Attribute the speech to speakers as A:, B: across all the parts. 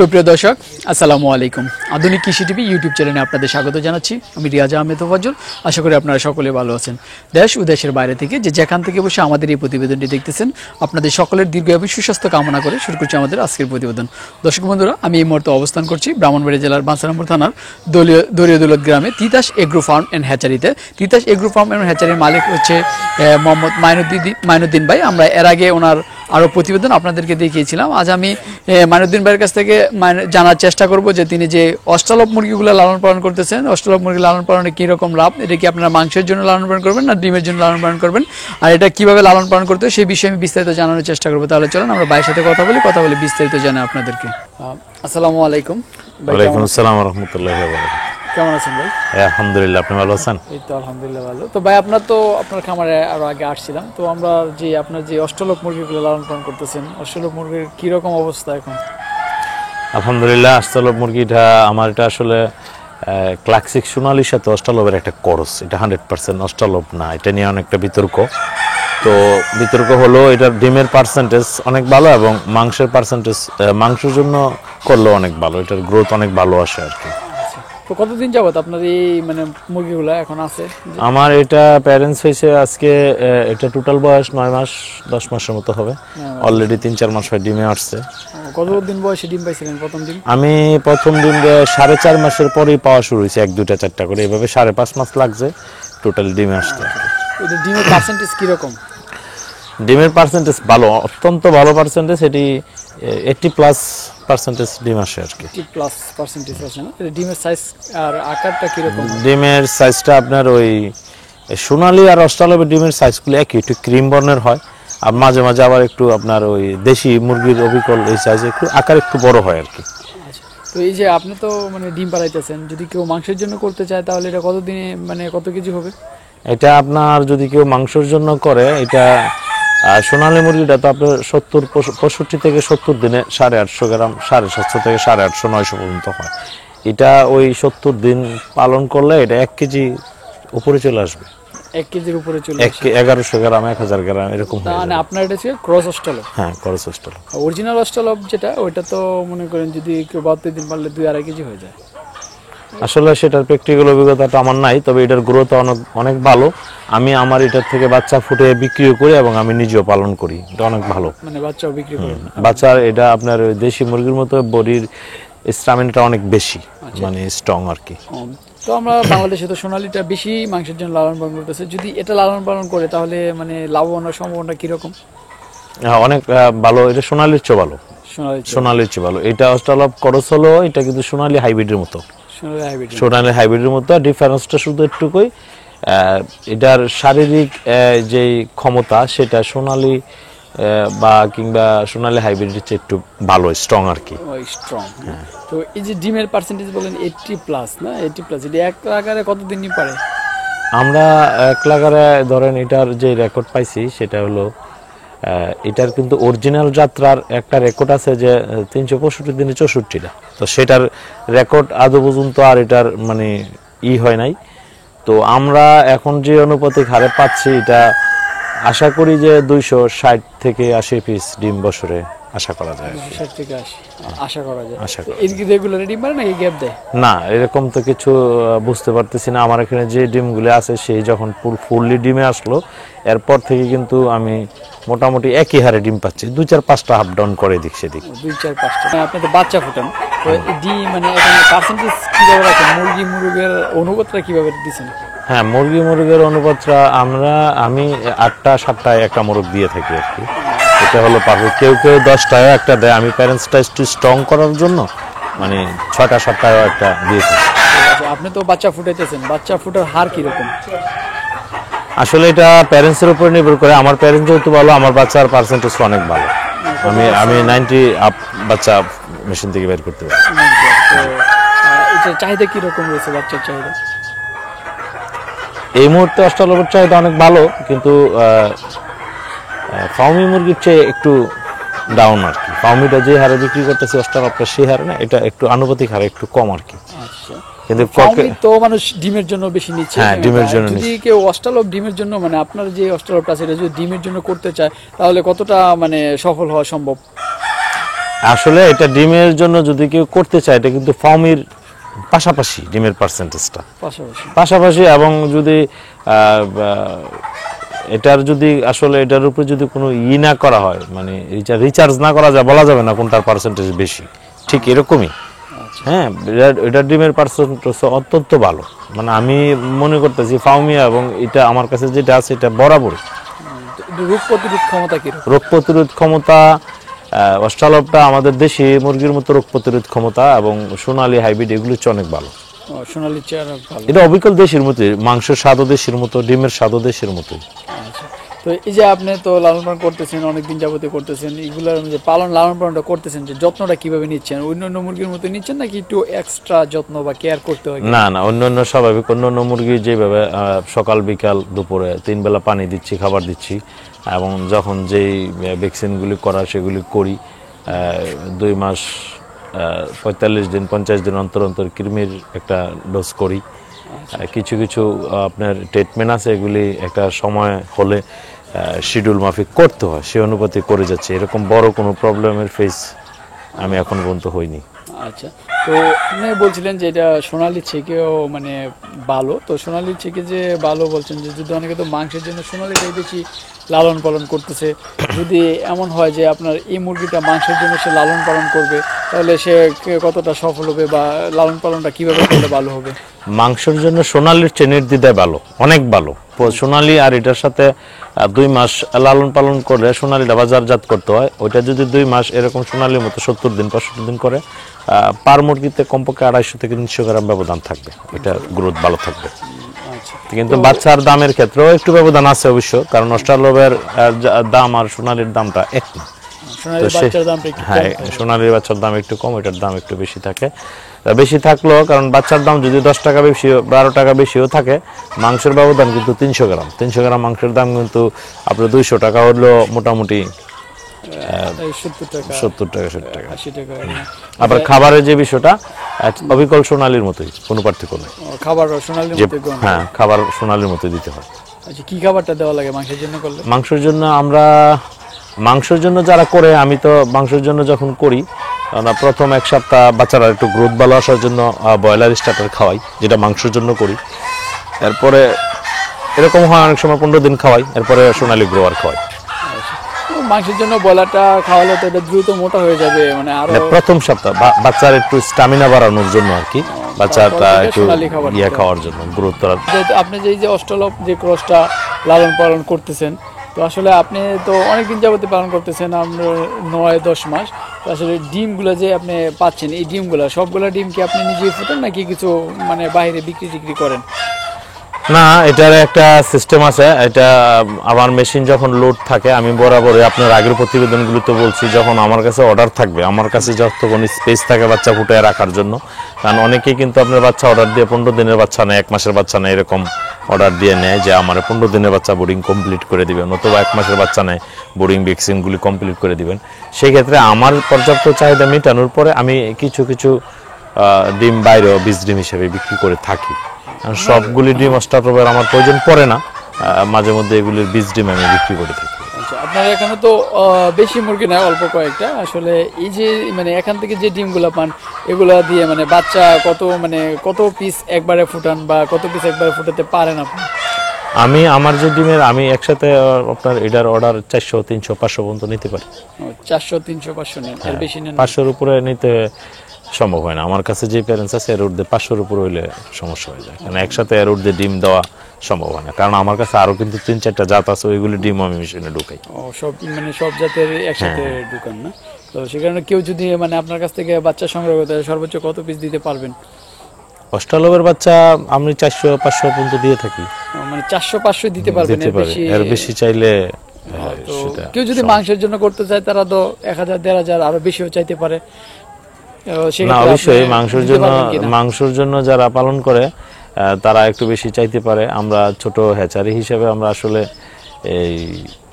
A: সুপ্রিয় দর্শক আসসালামু আলাইকুম। আধুনিক কৃষি টিভি ইউটিউব চ্যানেলে আপনাদের স্বাগত জানাচ্ছি। আমি রিয়াজ আহমেদ তোফাজ্জল। আশা করি আপনারা সকলে ভালো আছেন। দেশ ও দেশের বাইরে থেকে যেখান থেকে বসে আমাদের এই প্রতিবেদনটি দেখতেছেন, আপনাদের সকলের দীর্ঘ এবং সুস্বাস্থ্য কামনা করে শুরু করছি আমাদের আজকের প্রতিবেদন। দর্শক বন্ধুরা, আমি এই মুহূর্তে অবস্থান করছি ব্রাহ্মণবাড়িয়া জেলার বাঞ্ছারামপুর থানার দরিয়াদৌলত গ্রামে তিতাস এগ্রো ফার্ম অ্যান্ড হ্যাচারিতে। তিতাস এগ্রো ফার্ম অ্যান্ড হ্যাচারির মালিক হচ্ছে মোহাম্মদ মাইনুদ্দিন ভাই। আমরা এর আগে ওনার আরও প্রতিবেদন আপনাদেরকে দেখিয়েছিলাম। আজ আমি মাইনুদ্দিন ভাইয়ের কাছ থেকে জানার চেষ্টা করব যে তিনি যে অস্ট্রালব মুরগিগুলো লালন পালন করতেছেন, অস্ট্রালব মুরগি লালন পালনে কীরকম লাভ, এটা কি আপনারা মাংসের জন্য লালন পালন করবেন না ডিমের জন্য লালন পালন করবেন, আর এটা কীভাবে লালন পালন করতে হয় সেই বিষয়ে আমি বিস্তারিত জানানোর চেষ্টা করবো। তাহলে চলুন আমরা ভাইয়ের সাথে কথা বলে বিস্তারিত জানাই আপনাদেরকে। আসসালামু আলাইকুম।
B: ওয়ালাইকুম আসসালাম ওয়া রাহমাতুল্লাহি ওয়া বারাকাতুহু।
A: কেমন আছেন ভাই?
B: আলহামদুলিল্লাহ, আপনি ভালো আছেন?
A: এই তো আলহামদুলিল্লাহ ভালো। তো ভাই আপনার খামারে আরো আগে আসছিলাম, তো আমরা যে আপনার যে অস্ট্রালব মুরগিগুলো লালন পালন করতেছেন, অস্ট্রালব মুরগির কিরকম অবস্থা এখন?
B: আলহামদুলিল্লাহ, অস্ট্রালব মুরগিটা আমার এটা আসলে ক্লাসিক সোনালির সাথে অস্ট্রালবের একটা করস, এটা 100% অস্ট্রালব না, এটা নিয়ে অনেকটা বিতর্ক। তো বিতর্ক হলো এটার ডিমের পার্সেন্টেজ অনেক ভালো এবং মাংসের পার্সেন্টেজ মাংসের জন্য করলেও অনেক ভালো, এটার গ্রোথ অনেক ভালো আসে আর কি।
A: তো কতদিন যাবত আপনার এই মানে মুরগিগুলো এখন আছে?
B: আমার এটা প্যারেন্টস হয়েছে আজকে, এটা টোটাল বয়স 9 মাস 10 মাসের মতো হবে। অলরেডি 3-4 মাস হয় ডিমে আসছে।
A: কতদিন বয়সে ডিম পাইছিলেন প্রথম দিন?
B: আমি প্রথম দিন 4.5 মাসের পরেই পাওয়া শুরু হয়েছে, 1-2টা 4টা করে, এভাবে 5.5 মাস লাগছে টোটাল ডিমে আসতে।
A: ডিমের পার্সেন্টেজ কিরকম?
B: ডিমের পার্সেন্টেজ ভালো, অত্যন্ত ভালো পার্সেন্টেজ, এটি 80+ ডিম আসে আর কি।
A: 80+ আছে না? ডিমের সাইজ আর আকারটা কিরকম?
B: ডিমের সাইজটা আপনার ওই সোনালী আর অস্ট্রালবের ডিমের সাইজগুলো একই, একটু ক্রিম বর্ণের হয়, আর মাঝে মাঝে আবার একটু আপনার ওই দেশি মুরগির অবিকল এই সাইজে একটু আকার একটু বড় হয় আর কি।
A: তো এই যে আপনি তো মানে ডিম পাড়াইতেছেন, যদি কেউ মাংসের জন্য করতে চায় তাহলে এটা কতদিনে মানে কত কেজি হবে?
B: এটা আপনার যদি কেউ মাংসের জন্য করে, এটা সোনালী মুরগিটা তো আপনার 65 থেকে 70 দিনে 850 গ্রাম, 750 থেকে 850-900 পর্যন্ত হয়। এটা ওই 70 দিন পালন করলে এটা 1 কেজি উপরে চলে আসবে।
A: 1 কেজির উপরে চলে আসবে?
B: 1100 গ্রাম 1000 গ্রাম এরকম হয়।
A: মানে আপনার এটা ছিল ক্রস অস্ট্রালব?
B: হ্যাঁ, ক্রস অস্ট্রালব।
A: অরিজিনাল অস্ট্রালব যেটা, ওইটা তো মনে করেন যদি কেউ 72 দিন পারলে 2-2.5 কেজি হয়ে যায়।
B: আসলে সেটার প্র্যাকটিক্যাল অভিজ্ঞতাটা আমার নাই, তবে এটার গ্রোথ অনেক ভালো। আমি আমার এটার থেকে বাচ্চা ফুটে বিক্রিও করি এবং আমি নিজেও পালন করি, এটা অনেক ভালো।
A: মানে বাচ্চাও বিক্রি করেন?
B: বাচ্চার এটা আপনার দেশি মুরগির মতো বডির স্ট্যামিনাটা অনেক বেশি, মানে স্ট্রং আর কি।
A: তো আমরা বাংলাদেশে তো সোনালীটা বেশি মাংসের জন্য লালন পালন করতেছে, যদি এটা লালন পালন করে তাহলে মানে লাভবানের সম্ভাবনা কিরকম?
B: অনেক ভালো, এটা সোনালির চেয়ে ভালো। সোনালির চেয়ে ভালো। এটা অস্ট্রালব করস হলো, এটা কিন্তু সোনালী হাইব্রিডের মতো। সোনালী হাইব্রিডের মতো, ডিফারেন্সটা শুধু একটুকুই, এটার শারীরিক যে ক্ষমতা সেটা সোনালী বা কিংবা সোনালী হাইব্রিডের চেয়ে একটু ভালো, স্ট্রং আর কি।
A: স্ট্রং। তো এই যে ডিমের পার্সেন্টেজ বলেন 80+ না, 80+, এটা এক লাগারে কতদিন পারে?
B: আমরা 1 লাগারে ধরেন এটার যে রেকর্ড পাইছি সেটা হলো, এটার কিন্তু অরিজিনাল যাত্রার একটা রেকর্ড আছে যে 365 দিনে 64টা, তো সেটার রেকর্ড আদৌ পর্যন্ত আর এটার মানে হয় নাই। তো আমরা এখন যে অনুপাতিক হারে পাচ্ছি, এটা আশা করি যে 260 থেকে 80 পিস ডিম বছরে আশা করা যায়।
A: 260 থেকে 80 আশা করা যায়। এর কি রেগুলার ডিম পারে নাকি গ্যাপ দেয়?
B: না, এরকম তো কিছু বুঝতে পারতেছি না। আমার এখানে যে ডিমগুলো আছে সেই যখন ফুললি ডিমে আসলো, এরপর থেকে কিন্তু আমি মোটামুটি একই হারে ডিম পাচ্ছি, 2-4-5টা আপ ডাউন করে দিক সেদিক।
A: 2-4-5টা। আপনি তো বাচ্চা ফুটান, তো ডিম মানে এখানে পার্সেন্টেজ কিভাবে রাখেন? মুরগির অনুপাতটা কিভাবে দিচ্ছেন?
B: হ্যাঁ, মুরগির অনুপাতটা আমি 8টা-7টায় একটা মোরগ দিয়ে থাকি আর কি। এটা হলো পারফেক্ট। কেউ 10টায়ও একটা দেয়, আমি প্যারেন্টসটা একটু স্ট্রং করার জন্য মানে 6টা-7টায়ও একটা দিয়ে থাকি।
A: আপনি তো বাচ্চা ফুটাইতেছেন, বাচ্চা ফুটার হার কিরকম?
B: আসলে এটা প্যারেন্টসের উপর নির্ভর করে। আমার প্যারেন্টস যেহেতু ভালো, আমার বাচ্চার পার্সেন্টেজ অনেক ভালো। আমি 90 আপ বাচ্চা মেশিন থেকে বের করতে পারি।
A: এটা চাহিদা কিরকম রয়েছে বাচ্চার চাহিদা?
B: এই মুহূর্তে অস্ট্রালবের চাহিদা অনেক ভালো, কিন্তু ফার্মি মুরগির চেয়ে একটু ডাউন আর কি। ফার্মিটা যে হারে বিক্রি করতেছে অস্ট্রালবটা সেই হারে না, এটা একটু আনুপাতিক হারে একটু কম আর কি। কিন্তু
A: তো মানুষ ডিমের জন্য বেশি নিচ্ছে।
B: হ্যাঁ, ডিমের জন্য।
A: যদি কেউ অস্ট্রালব ডিমের জন্য মানে আপনার যে অস্ট্রালবটা আছে এটা যদি ডিমের জন্য করতে চায় তাহলে কতটা মানে সফল হওয়া সম্ভব?
B: আসলে এটা ডিমের জন্য যদি কেউ করতে চায় এটা কিন্তু ফার্মির পাশাপাশি ডিমের পার্সেন্টেজটা পাশাপাশি, এবং যদি এটার যদি আসলে এটার উপরে যদি কোনো না করা হয়, মানে রিচার্জ না করা যায়, বলা যাবে না কোনটার পার্সেন্টেজ বেশি, ঠিক এরকমই। হ্যাঁ, এটার ডিমের পার্সেন্টেজ অত্যন্ত ভালো, মানে আমি মনে করতেছি ফার্মিয়া এবং এটা আমার কাছে যেটা আছে এটা বরাবরই। রোগ প্রতিরোধ ক্ষমতা অস্ট্রালবটা আমাদের দেশি মুরগির মতো রোগ প্রতিরোধ ক্ষমতা, এবং সোনালী হাইব্রিড এগুলো হচ্ছে অনেক ভালো। এটা অবিকল দেশের মতোই, মাংসের স্বাদও দেশের মতো, ডিমের স্বাদও দেশের মতোই।
A: তো এই যে আপনি তো লালন পালন করতেছেন, অনেকদিন যাবতীয় করতেছেন, এগুলোর যে লালন পালনটা করতেছেন, যে যত্নটা কিভাবে নিচ্ছেন? অন্যান্য মুরগির মতো নিচ্ছেন নাকি একটু এক্সট্রা যত্ন বা কেয়ার করতে হয়?
B: না না, অন্যান্য স্বাভাবিক অন্যান্য মুরগি যেভাবে সকাল বিকাল দুপুরে 3 বেলা পানি দিচ্ছি, খাবার দিচ্ছি, এবং যখন যেই ভ্যাকসিনগুলি করা সেগুলি করি। 2 মাস 45 দিন 50 দিন অন্তর অন্তর কৃমির একটা ডোজ করি। কিছু কিছু আপনার ট্রিটমেন্ট আছে, এগুলি একটা সময় হলে শিডিউল মাফিক করতে হয়, সে অনুপাতে করে যাচ্ছে। এরকম বড় কোনো প্রবলেমের ফেস আমি এখন পর্যন্ত হইনি।
A: আচ্ছা, তো আপনি বলছিলেন যে এটা সোনালী থেকেও মানে ভালো, তো সোনালী থেকে যে ভালো বলছেন, যে যদি অনেকে তো মাংসের জন্য সোনালীটাই বেশি লালন পালন করতেছে, যদি এমন হয় যে আপনার এই মুরগিটা মাংসের জন্য সে লালন পালন করবে, তাহলে সে কতটা সফল হবে বা লালন পালনটা কিভাবে করলে ভালো হবে?
B: মাংসের জন্য সোনালীর চেনের দিদায় ভালো, অনেক ভালো। সোনালী আর এটার সাথে 2 মাস লালন পালন করলে সোনালীটা বাজারজাত করতে হয়। ওইটা যদি 2 মাস এরকম সোনালীর মতো 70 দিন 65 দিন করে, পার মুরগিতে কমপক্ষে 250 থেকে 300 গ্রাম ব্যবধান থাকবে, এটা গ্রোথ ভালো থাকবে। কিন্তু বাচ্চার দামের ক্ষেত্রেও একটু ব্যবধান আছে অবশ্য, কারণ অস্ট্রালবের দাম আর সোনালীর দামটা এক না। হ্যাঁ, সোনালীর বাচ্চার দাম একটু কম, এটার দাম একটু বেশি থাকে। বেশি থাকলেও, কারণ বাচ্চার দাম যদি 10 টাকা বেশি 12 টাকা বেশিও থাকে, মাংসের ব্যবধান কিন্তু 300 গ্রাম। 300 গ্রাম মাংসের দাম কিন্তু আপনার 200 টাকা হলেও মোটামুটি 70 টাকা 80 টাকা। আবার খাবারের যে বিষয়টা অবিকল সোনালীর মতোই, কোনো পার্থক্য নেই।
A: খাবার সোনালীর মতোই?
B: হ্যাঁ, খাবার সোনালীর মতোই দিতে হয়।
A: আচ্ছা, কি খাবারটা দেওয়া লাগে মাংসের জন্য করলে?
B: মাংসের জন্য যারা করে, আমি তো মাংসের জন্য যখন করি, আমরা প্রথম 1 সপ্তাহ বাচ্চারা একটু গ্রোথ ভালো আসার জন্য ব্রয়লার স্টার্টার খাওয়াই, যেটা মাংসের জন্য করি। এরপরে এরকম হয় অনেক সময় 15 দিন খাওয়াই, এরপরে সোনালী গ্রোয়ার খাওয়াই।
A: মাংসের জন্য ব্রয়লারটা খাওয়ালে তো এটা দ্রুত মোটা হয়ে যাবে, মানে আরো
B: প্রথম সপ্তাহ বাচ্চার একটু স্ট্যামিনা বাড়ানোর জন্য আর কি, বাচ্চাটা একটু খাওয়ার জন্য গ্রোথ।
A: আপনি যে অস্ট্রালব যে ক্রসটা লালন পালন করতেছেন, তো আসলে আপনি তো অনেকদিন যাবতীয় পালন করতেছেন, আমরা 9-10 মাস। তো আসলে ডিমগুলো যে আপনি পাচ্ছেন, এই ডিমগুলো সবগুলো ডিম কি আপনি নিজেই ফুটান নাকি কিছু মানে বাইরে বিক্রি করেন?
B: না, এটার একটা সিস্টেম আছে। এটা আমার মেশিন যখন লোড থাকে, আমি বরাবরই আপনার আগের প্রতিবেদনগুলোতে বলছি, যখন আমার কাছে অর্ডার থাকবে, আমার কাছে যতক্ষণ স্পেস থাকে বাচ্চা ফুটিয়ে রাখার জন্য, কারণ অনেকেই কিন্তু আপনার বাচ্চা অর্ডার দিয়ে 15 দিনের বাচ্চা নেয়, 1 মাসের বাচ্চা নেয়, এরকম অর্ডার দিয়ে নেয় যে আমার 15 দিনের বাচ্চা বোর্ডিং কমপ্লিট করে দিবেন, অথবা 1 মাসের বাচ্চা নেয় বোর্ডিং ভ্যাকসিনগুলি কমপ্লিট করে দিবেন। সেই ক্ষেত্রে আমার পর্যাপ্ত চাহিদা মেটানোর পরে আমি কিছু কিছু ডিম বাইরেও বীজ ডিম হিসেবে বিক্রি করে থাকি। সবগুলি ডিম অস্ট্রালবের আমার প্রয়োজন পড়ে না, মাঝে মধ্যে এগুলির বীজ ডিম আমি বিক্রি করে থাকি।
A: আচ্ছা, আপনার এখানে তো বেশি মুরগি না, অল্প কয়েকটা। আসলে এই যে মানে এখান থেকে যে ডিমগুলো পান, এগুলা দিয়ে মানে বাচ্চা কত পিস একবারে ফুটান বা কত পিস একবারে ফুটাতে পারেন আপনি?
B: আমার যে ডিমের আমি একসাথে আপনার এটার অর্ডার 400 300 500 পর্যন্ত নিতে পারি।
A: 400 300 500 নেন, এর বেশি নেন?
B: 500-র উপরে নিতে সম্ভব হয় না। আমার কাছে যে প্যারেন্টস আছে এর ঊর্ধ্বে 500-র উপরে হইলে সমস্যা হয়ে যায়, কারণ একসাথে এর ঊর্ধ্বে ডিম দেওয়া সম্ভব হয় না, কারণ আমার কাছে আরো কিন্তু 3-4টা জাত আছে, ওইগুলি ডিম আমি মেশিনে ঢুকাই।
A: সব জাতের একসাথে ঢুকান না? তো সে কারণে কেউ যদি মানে আপনার কাছ থেকে বাচ্চা সংগ্রহ করতে সর্বোচ্চ কত পিস দিতে পারবেন?
B: অস্ট্রালবের বাচ্চা আমি 400-500 পর্যন্ত দিয়ে থাকি।
A: মানে 400-500 দিতে পারবেন?
B: এর বেশি চাইলে
A: কেউ যদি মাংসের জন্য করতে চায়, তারা তো 1000-1500 আরো বেশিও চাইতে পারে।
B: না, অবশ্যই মাংসের জন্য যারা পালন করে তারা একটু বেশি চাইতে পারে। আমরা ছোট হ্যাচারি হিসেবে আমরা আসলে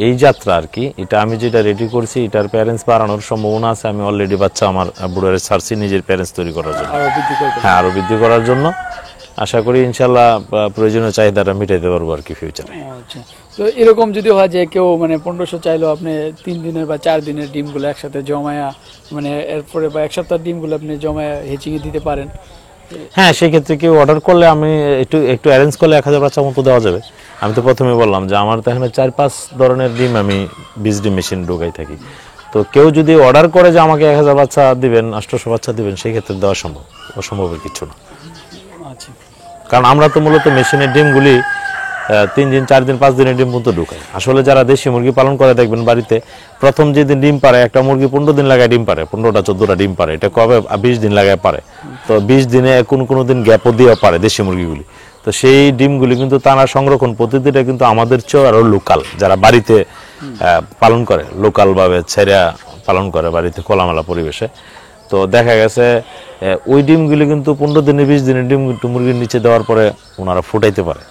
B: এই যাত্রা আর কি, এটা আমি যেটা রেডি করছি, এটার প্যারেন্টস বাড়ানোর সম্ভাবনা আছে। আমি অলরেডি বাচ্চা আমার বুড়ারে ছাড়ছি নিজের প্যারেন্টস তৈরি করার জন্য, আরো বৃদ্ধি করার জন্য। আশা করি ইনশাল্লাহ প্রয়োজনীয় চাহিদাটা মিটাইতে পারবো আর কি ফিউচারে।
A: আচ্ছা, তো এরকম যদি হয় যে কেউ মানে 1500 চাইলো, আপনি 3 দিনের বা 4 দিনের ডিমগুলো একসাথে জমায়া, মানে এরপরে বা এক সপ্তাহের ডিমগুলো আপনি জমায়া হেচিংয়ে দিতে পারেন?
B: হ্যাঁ, সেই ক্ষেত্রে কেউ অর্ডার করলে আমি একটু অ্যারেঞ্জ করলে 1000 বাচ্চা মতো দেওয়া যাবে। আমি তো প্রথমে বললাম যে আমার তো এখানে 4-5 ধরনের ডিম আমি বীজ ডিম মেশিন ঢোকাই থাকি। তো কেউ যদি অর্ডার করে যে আমাকে 1000 বাচ্চা দিবেন, 800 বাচ্চা দিবেন, সেই ক্ষেত্রে দেওয়া সম্ভব, অসম্ভবের কিছু না।
A: আচ্ছা,
B: কারণ আমরা তো মূলত মেশিনের ডিমগুলি 3 দিন 4 দিন 5 দিনের ডিম পর্যন্ত ঢুকাই। আসলে যারা দেশি মুরগি পালন করে দেখবেন বাড়িতে প্রথম যেদিন ডিম পারে, একটা মুরগি 15 দিন লাগায় ডিম পারে, 15টা 14টা ডিম পারে, এটা কবে 20 দিন লাগায় পারে। তো 20 দিনে কোনো দিন গ্যাপও দিয়ে পারে দেশি মুরগিগুলি। তো সেই ডিমগুলি কিন্তু তারা সংরক্ষণ পদ্ধতিটা কিন্তু আমাদের চেয়েও আরো লোকাল, যারা বাড়িতে পালন করে লোকাল ভাবে ছেড়ে পালন করে বাড়িতে খোলামেলা পরিবেশে। তো দেখা গেছে ওই ডিমগুলি কিন্তু 15 দিনে 20 দিনের ডিম মুরগির নিচে দেওয়ার পরে ওনারা ফুটাইতে পারে।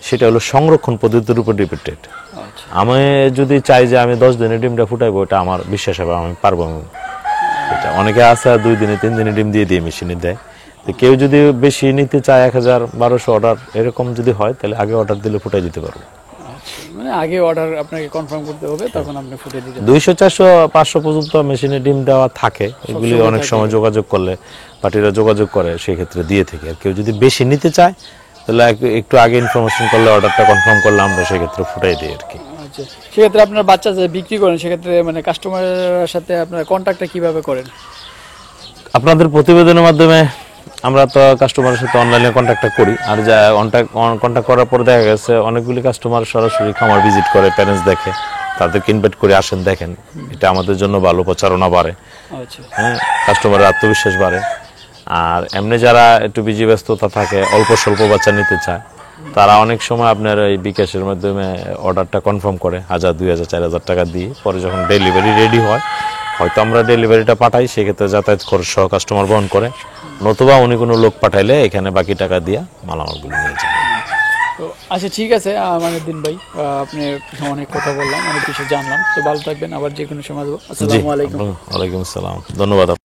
B: সেটা হলো সংরক্ষণ পদ্ধতির উপর ডিপেন্ডেড। আমি যদি চাই যে আমি 10 দিনের ডিমটা ফুটাইবো, এটা আমার বিশ্বাস হবে আমি পারবো। এটা অনেকে আছে 2 দিনে 3 দিনে ডিম দিয়ে মেশিনে দেয়। তো কেউ যদি বেশি নিতে চায় 1000-1200 অর্ডার এরকম যদি হয়, তাহলে আগে অর্ডার দিলে ফুটাই দিতে পারবো।
A: মানে আগে অর্ডার আপনাকে কনফার্ম করতে হবে, তখন আপনি ফুটে দিতে
B: 200-400-500 পর্যন্ত মেশিনে ডিম দেওয়া থাকে। এগুলি অনেক সময় যোগাযোগ করলে পার্টিরা যোগাযোগ করে, সেই ক্ষেত্রে দিয়ে থাকে। আর কেউ যদি বেশি নিতে চায় তাহলে একটু আগে ইনফরমেশন করলে, অর্ডারটা কনফার্ম করলে আমরা সেক্ষেত্রে ফুটাই দিই আর কি।
A: আচ্ছা, সেক্ষেত্রে আপনার বাচ্চা যে বিক্রি করেন, সেক্ষেত্রে মানে কাস্টমারের সাথে আপনার কন্ট্যাক্টটা কিভাবে করেন?
B: আপনাদের প্রতিবেদনের মাধ্যমে আমরা তো কাস্টমারের সাথে অনলাইনে কন্ট্যাক্টটা করি। আর যা কন্ট্যাক্ট করার পর দেখা গেছে অনেকগুলি কাস্টমার সরাসরি খামার ভিজিট করে, প্যারেন্টস দেখে, তাদেরকে ইনভাইট করে আসেন দেখেন। এটা আমাদের জন্য ভালো, প্রচারণা বাড়ে।
A: আচ্ছা,
B: হ্যাঁ, কাস্টমারের আত্মবিশ্বাস বাড়ে। আর এমনি যারা একটু বিজি ব্যস্ততা থাকে, অল্প স্বল্প বাচ্চা নিতে চায়, তারা অনেক সময় আপনার এই বিকাশের মাধ্যমে অর্ডারটা কনফার্ম করে 1000, 2000, 4000 টাকা দিয়ে। পরে যখন ডেলিভারি রেডি হয়, হয়তো আমরা ডেলিভারিটা পাঠাই, সেক্ষেত্রে যাতায়াত খরচ সহ কাস্টমার বহন করে, নতুবা উনি কোনো লোক পাঠাইলে এখানে বাকি টাকা দিয়ে মালামালগুলো নিয়ে যায়।
A: তো আচ্ছা, ঠিক আছে আমানুদ্দিন ভাই, আপনি অনেক কথা বললাম, অনেক কিছু জানলাম। তো ভালো থাকবেন, আবার যে কোনো সময় আসবো। আসসালামু আলাইকুম।
B: ওয়ালাইকুম আসসালাম, ধন্যবাদ।